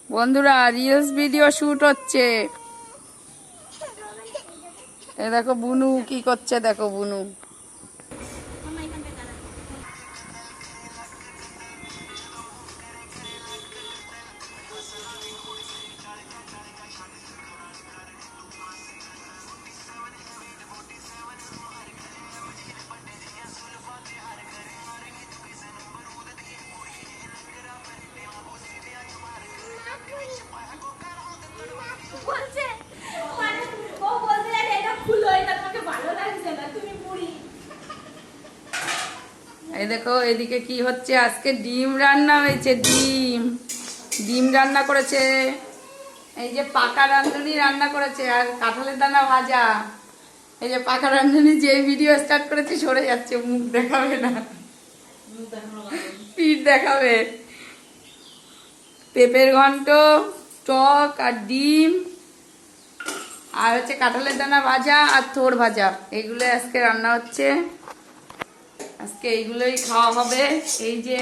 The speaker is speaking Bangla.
বন্ধুরা রিলস ভিডিও শুট হচ্ছে। এ দেখো বুনু কি করছে, দেখো বুনু। এই দেখো এদিকে কি হচ্ছে, আজকে ডিম রান্না হয়েছে। ডিম ডিম রান্না করেছে, এই যে পাকা রাঁধুনি রান্না করেছে, আর কাঁঠালের দানা ভাজা। এই যে পাকা রাঁধুনি যে ভিডিও স্টার্ট করেছে সরে যাচ্ছে, মুখ দেখাবে না, পিঠ দেখাবে। পেঁপের ঘন্ট, টক আর ডিম, আর হচ্ছে কাঁঠালের দানা ভাজা আর থোড় ভাজা। এগুলো আজকে রান্না হচ্ছে, আজকে এইগুলোই খাওয়া হবে। এই যে